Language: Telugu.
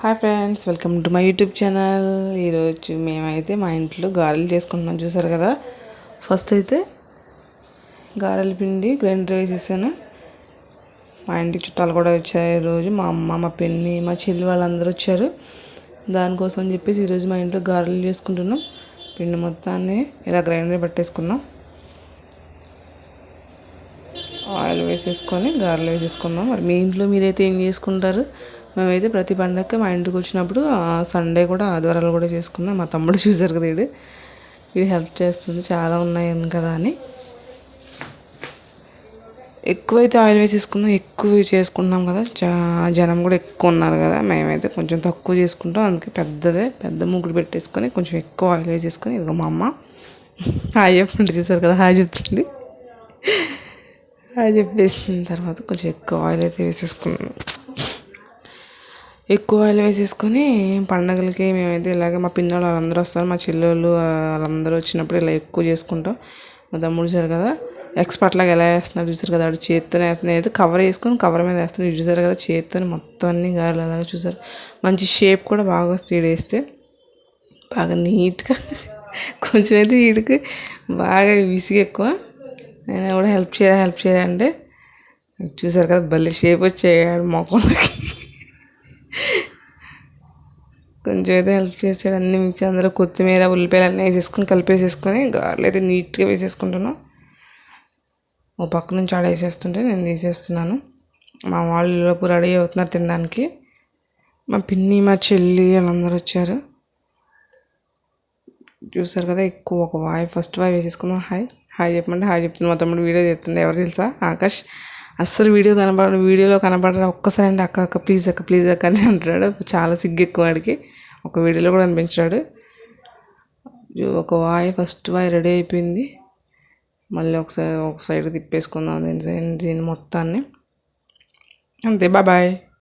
Hi friends, welcome to my YouTube channel. ఈరోజు మేమైతే మా ఇంట్లో గారెలు చేసుకుంటున్నాం. చూసారు కదా, ఫస్ట్ అయితే గారెల పిండి గ్రైండర్ వేసేసాను. మా ఇంటికి చుట్టాలు కూడా వచ్చారు ఈరోజు. మా అమ్మ, మా పిన్ని, మా చెల్లి వాళ్ళందరూ వచ్చారు. దానికోసం అని చెప్పేసి ఈరోజు మా ఇంట్లో గారెలు చేసుకుంటున్నాం. పిండి మొత్తాన్ని ఇలా గ్రైండర్ పట్టేసుకున్నాం. ఆయిల్ వేసేసుకొని గారెలు వేసేసుకుందాం. మరి మీ ఇంట్లో మీరైతే ఏం చేసుకుంటారు? మేమైతే ప్రతి పండగకి మా ఇంటికి వచ్చినప్పుడు సండే కూడా ఆదివారాలు కూడా చేసుకున్నాం. మా తమ్ముడు చూసారు కదా, ఇది హెల్ప్ చేస్తుంది, చాలా ఉన్నాయి కదా అని. ఎక్కువైతే ఆయిల్ వేసేసుకుందాం. ఎక్కువ చేసుకుంటున్నాం కదా, జనం కూడా ఎక్కువ ఉన్నారు కదా. మేమైతే కొంచెం తక్కువ చేసుకుంటాం. అందుకే పెద్ద ముగ్గులు పెట్టేసుకొని కొంచెం ఎక్కువ ఆయిల్ వేసేసుకొని, ఇదిగో మా అమ్మ హాయ్ చెప్పండి. చూసారు కదా, హాయ్ చెప్తుంది. హాయ్ చెప్పేసిన తర్వాత కొంచెం ఎక్కువ ఆయిల్ అయితే వేసేసుకున్నాం. ఎక్కువ ఆయిల్ వేసేసుకొని పండగలకి మేమైతే ఇలాగే మా పిన్నోళ్ళు వాళ్ళందరూ వస్తారు. మా చెల్లెళ్ళు వాళ్ళందరూ వచ్చినప్పుడు ఇలా ఎక్కువ చేసుకుంటాం. మా తమ్ముడు చూసారు కదా, ఎక్స్పర్ట్ లాగా ఎలా వేస్తున్నారు చూసారు కదా. వాడు చేత్తోనే వేస్తున్నాయి. అయితే కవర్ వేసుకొని కవర్ మీద వేస్తున్నాడు. చూసారు కదా, చేత్తోనే మొత్తం అన్ని గారెలు అలాగా చూసారు. మంచి షేప్ కూడా బాగా వస్తుంది వేస్తే, బాగా నీట్గా. కొంచెం అయితే వీడికి బాగా విసిగి ఎక్కువ. నేను కూడా హెల్ప్ చేయాలి అంటే చూసారు కదా, భలే షేప్ వచ్చేయాడు మొక్కలకి. కొంచెం అయితే హెల్ప్ చేసాడు. అన్నీ మిక్సీ అందులో కొత్తిమీర, ఉల్లిపాయలు అన్నీ వేసేసుకొని కలిపేసేసుకొని గారెలు అయితే నీట్గా వేసేసుకుంటున్నాను. ఓ పక్క నుంచి ఆడేసేస్తుంటే నేను తీసేస్తున్నాను. మా వాళ్ళు లోపు రెడీ అవుతున్నారు తినడానికి. మా పిన్ని, మా చెల్లి వాళ్ళందరూ వచ్చారు. చూసారు కదా, ఎక్కువ ఒక ఫస్ట్ వాయి వేసేసుకుందాం. హాయ్ చెప్పమంటే హాయ్ చెప్తుంది. మా తమ్ముడు వీడియో తీస్తుండే. ఎవరు తెలుసా, ఆకాష్. అస్సలు వీడియోలో కనపడడం ఒక్కసారి అంటే అక్క ప్లీజ్ అక్క అని అంటున్నాడు. చాలా సిగ్గు ఎక్కువ వాడికి. ఒక వీడియోలో కూడా అనిపించాడు. ఒక ఫస్ట్ వాయి రెడీ అయిపోయింది. మళ్ళీ ఒక సైడ్ తిప్పేసుకుందాం దీని మొత్తాన్ని. అంతే, బాయ్.